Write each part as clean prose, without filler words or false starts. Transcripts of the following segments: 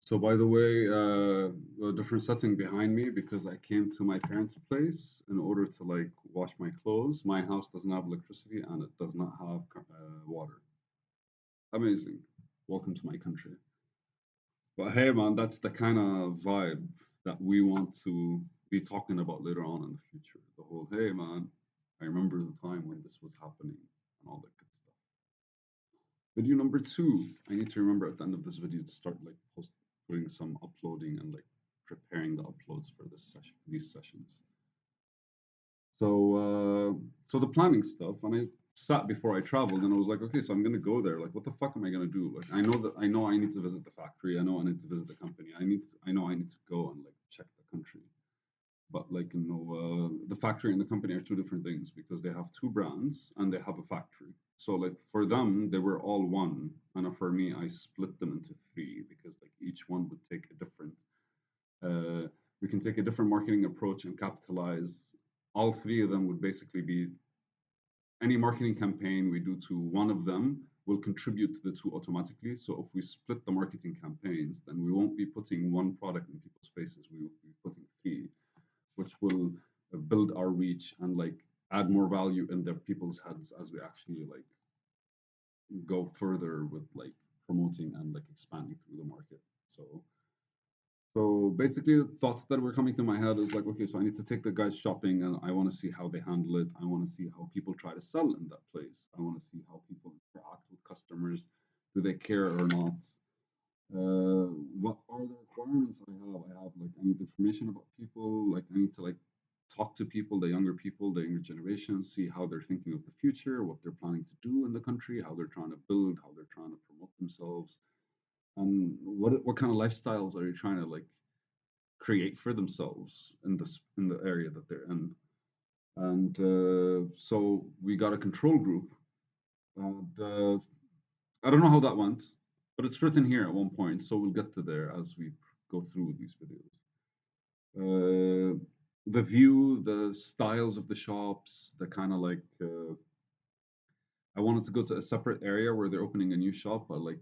So by the way, a different setting behind me because I came to my parents' place in order to like wash my clothes. My house doesn't have electricity and it does not have water. Amazing. Welcome to my country. But hey, man, that's the kind of vibe that we want to be talking about later on in the future. The whole, hey, man, I remember the time when this was happening and all that good stuff. Video number two, I need to remember at the end of this video to start like doing some uploading and like preparing the uploads for this session, these sessions. So the planning stuff, and I sat before I traveled, and I was like, okay, so I'm gonna go there. Like, what the fuck am I gonna do? Like, I know I need to visit the factory. I know I need to visit the company. I know I need to go and like check the country. But like, the factory and the company are two different things because they have two brands and they have a factory. So like for them, they were all one, and for me, I split them into three because like each one would take a different. Uh, we can take a different marketing approach and capitalize. All three of them would basically be any marketing campaign we do to one of them will contribute to the two automatically. So if we split the marketing campaigns, then we won't be putting one product in people's faces. We will be putting three, which will build our reach and like add more value in their people's heads as we actually like go further with like promoting and like expanding through the market. So basically, the thoughts that were coming to my head is like, okay, so I need to take the guys shopping, and I want to see how they handle it. I want to see how people try to sell in that place. I want to see how people interact with customers. Do they care or not? What are the requirements I have? I have like I need information about people. Like I need to like talk to people, the younger people, the younger generation, see how they're thinking of the future, what they're planning to do in the country, how they're trying to build, how they're trying to promote themselves, and what kind of lifestyles are you trying to like create for themselves in the area that they're in. And so we got a control group, and I don't know how that went, but it's written here at one point, so we'll get to there as we go through these videos. The view, the styles of the shops, the kind of like I wanted to go to a separate area where they're opening a new shop, but like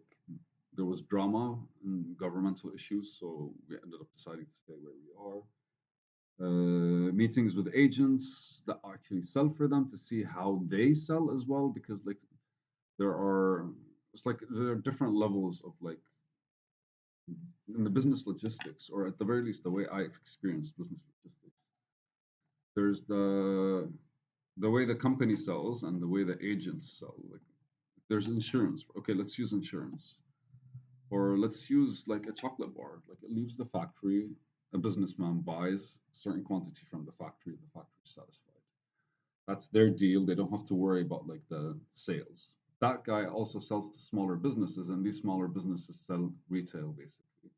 there was drama and governmental issues, so we ended up deciding to stay where we are. Meetings with agents that actually sell for them to see how they sell as well, because like there are it's like there are different levels of like in the business logistics, or at the very least the way I've experienced business logistics. There's the way the company sells and the way the agents sell. Like there's insurance. Okay, let's use insurance. Or let's use like a chocolate bar. Like it leaves the factory, a businessman buys a certain quantity from the factory is satisfied. That's their deal. They don't have to worry about like the sales. That guy also sells to smaller businesses, and these smaller businesses sell retail basically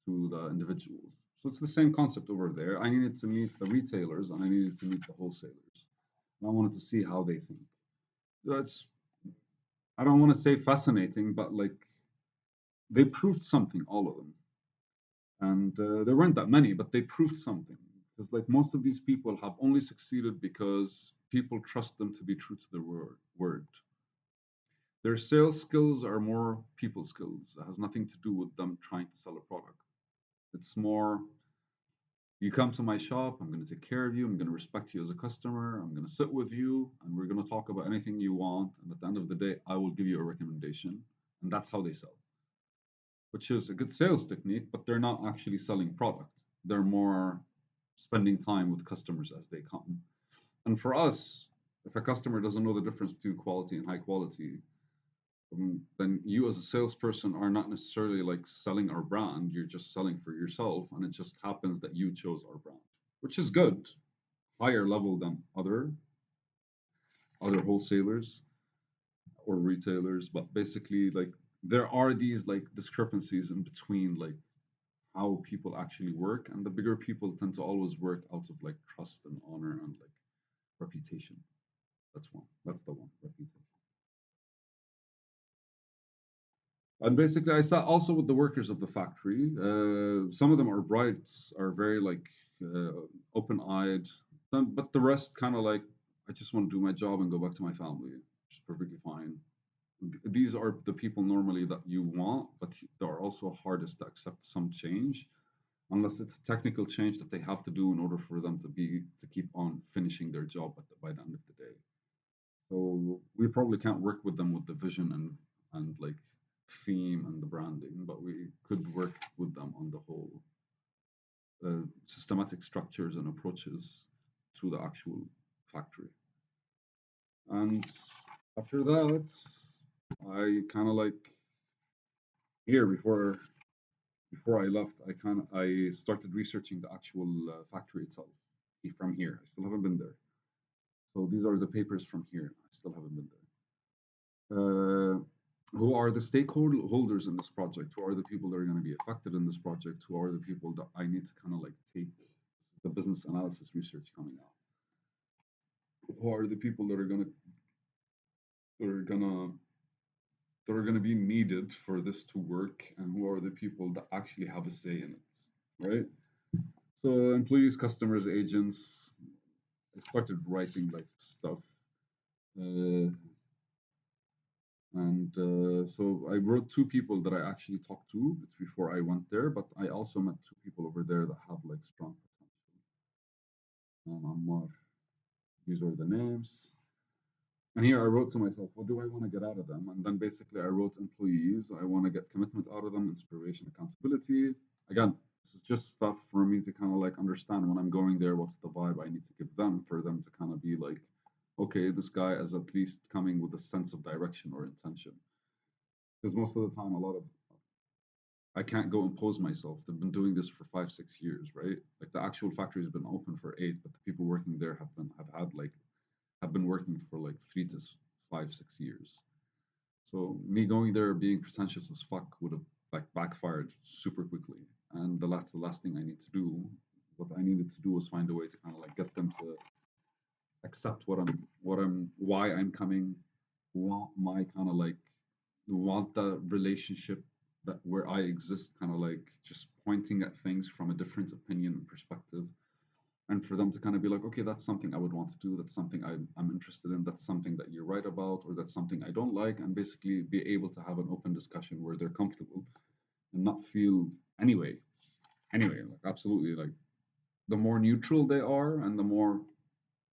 to the individuals. So it's the same concept over there. I needed to meet the retailers and I needed to meet the wholesalers. And I wanted to see how they think. That's I don't want to say fascinating, but like they proved something, all of them. And there weren't that many, but they proved something. Because like most of these people have only succeeded because people trust them to be true to their word. Their sales skills are more people skills. It has nothing to do with them trying to sell a product. It's more, you come to my shop, I'm going to take care of you, I'm going to respect you as a customer, I'm going to sit with you, and we're going to talk about anything you want. And at the end of the day, I will give you a recommendation. And that's how they sell, which is a good sales technique, but they're not actually selling product. They're more spending time with customers as they come. And for us, if a customer doesn't know the difference between quality and high quality, then you as a salesperson are not necessarily like selling our brand. You're just selling for yourself, and it just happens that you chose our brand, which is good, higher level than other wholesalers or retailers. But basically, like there are these like discrepancies in between like how people actually work, and the bigger people tend to always work out of like trust and honor and like reputation. That's one. That's the one. Reputation. And basically, I sat also with the workers of the factory. Some of them are bright, are very like uh, open-eyed, but the rest kind of like I just want to do my job and go back to my family, which is perfectly fine. These are the people normally that you want, but there are also hardest to accept some change, unless it's a technical change that they have to do in order for them to keep on finishing their job by the end of the day. So we probably can't work with them with the vision and like theme and the branding, but we could work with them on the whole systematic structures and approaches to the actual factory. And after that, I kind of like here before I left, I started researching the actual factory itself from here. I still haven't been there. So these are the papers from here. I still haven't been there. Who are the stakeholders in this project? Who are the people that are going to be affected in this project? Who are the people that I need to kind of like take the business analysis research coming out? Who are the people that are gonna that are gonna be needed for this to work, and who are the people that actually have a say in it, right? So employees, customers, agents. I started writing like stuff. Uh, And so I wrote two people that I actually talked to before I went there, but I also met two people over there that have like strong potential. Ammar, these are the names. And here I wrote to myself, what do I want to get out of them? And then basically I wrote employees. I want to get commitment out of them, inspiration, accountability. Again, this is just stuff for me to kind of like understand when I'm going there, what's the vibe I need to give them for them to kind of be like, okay, this guy is at least coming with a sense of direction or intention. Because most of the time, a lot of I can't go impose myself. They've been doing this for 5, 6 years, right? Like the actual factory has been open for 8, but the people working there have been working for like 3 to 5, 6 years. So me going there being pretentious as fuck would have like backfired super quickly. And that's the last thing I need to do. What I needed to do was find a way to kind of like get them to accept why I'm coming, want my kind of like want the relationship that where I exist, kind of like just pointing at things from a different opinion and perspective, and for them to kind of be like, okay, that's something I would want to do, that's something I'm interested in, that's something that you're right about, or that's something I don't like, and basically be able to have an open discussion where they're comfortable and not feel anyway, like absolutely like the more neutral they are and the more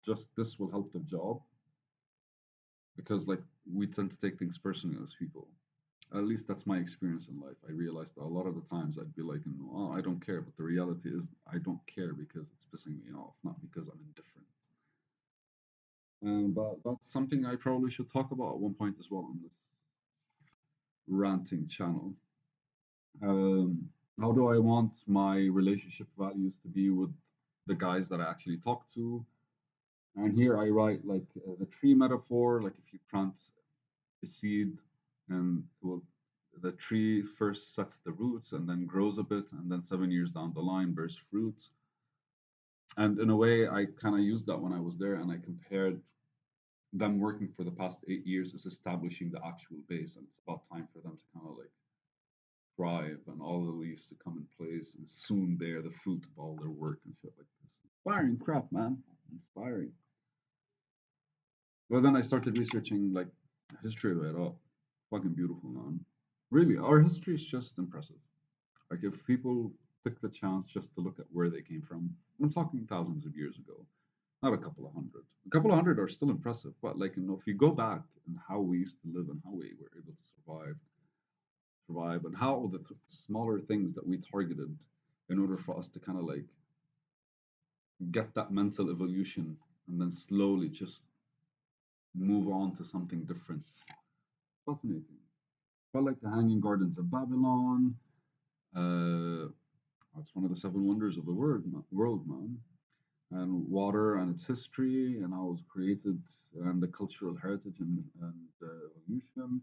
just this will help the job because like we tend to take things personally as people. At least that's my experience in life. I realized that a lot of the times I'd be like, oh, I don't care. But the reality is, I don't care because it's pissing me off, not because I'm indifferent. But that's something I probably should talk about at one point as well on this ranting channel. Um, how do I want my relationship values to be with the guys that I actually talk to? And here I write like the tree metaphor, like if you plant a seed and well, the tree first sets the roots and then grows a bit and then 7 years down the line bears fruit. And in a way, I kind of used that when I was there and I compared them working for the past 8 years as establishing the actual base. And it's about time for them to kind of like thrive and all the leaves to come in place and soon bear the fruit of all their work and shit like this. Inspiring crap, man. Inspiring. Well, then I started researching like history of it all. Fucking beautiful, man. Really, our history is just impressive. Like if people took the chance just to look at where they came from, I'm talking thousands of years ago, not a couple of hundred. A couple of hundred are still impressive, but like if you go back and how we used to live and how we were able to survive, and how the smaller things that we targeted in order for us to kind of like get that mental evolution and then slowly just move on to something different. Fascinating. Felt like the Hanging Gardens of Babylon. Uh, that's one of the seven wonders of the world, man. And water and its history and how it was created and the cultural heritage and evolution.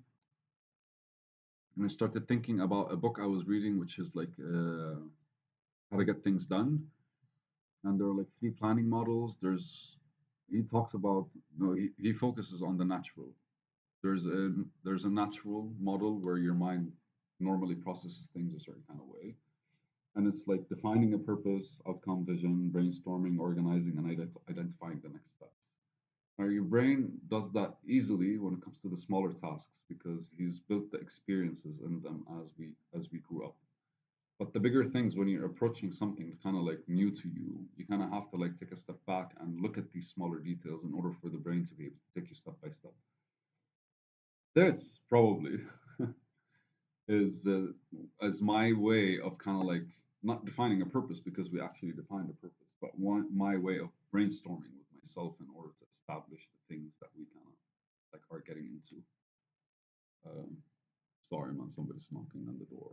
And I started thinking about a book I was reading, which is like How to Get Things Done. And there are like three planning models. He talks about, no, he focuses on the natural. There's a natural model where your mind normally processes things a certain kind of way. And it's like defining a purpose, outcome, vision, brainstorming, organizing, and identifying the next steps. Now, your brain does that easily when it comes to the smaller tasks because he's built the experiences in them as we grew up. bigger things when you're approaching something kind of like new to you, you kind of have to like take a step back and look at these smaller details in order for the brain to be able to take you step by step. This probably is as my way of kind of like not defining a purpose because we actually defined a purpose, but my way of brainstorming with myself in order to establish the things that we kind of like are getting into. Um, Sorry, man, somebody's knocking on the door.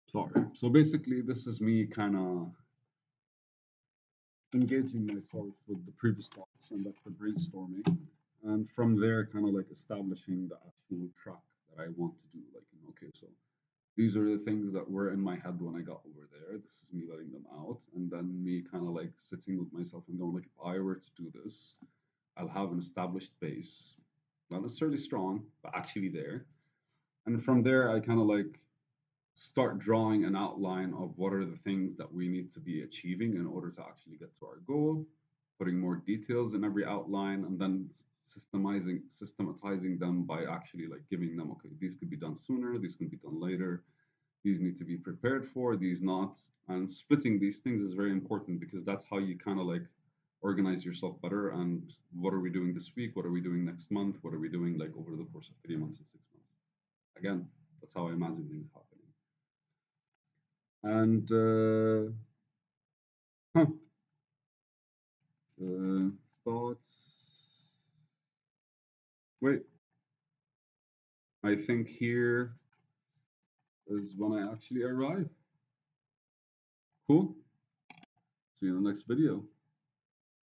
Sorry. So basically, this is me kind of engaging myself with the previous thoughts, and that's the brainstorming. And from there, kind of like establishing the actual track that I want to do. Like, okay, so these are the things that were in my head when I got over there. This is me letting them out, and then me kind of like sitting with myself and going, like, if I were to do this, I'll have an established base, not necessarily strong, but actually there. And from there, I kind of like start drawing an outline of what are the things that we need to be achieving in order to actually get to our goal, putting more details in every outline, and then systematizing them by actually like giving them, okay, these could be done sooner, these can be done later, these need to be prepared for, these not. And splitting these things is very important because that's how you kind of like organize yourself better. And what are we doing this week? What are we doing next month? What are we doing like over the course of 3 months and 6 months? Again, that's how I imagine things happening. And huh, thoughts. Wait, I think here is when I actually arrive. Cool. See you in the next video.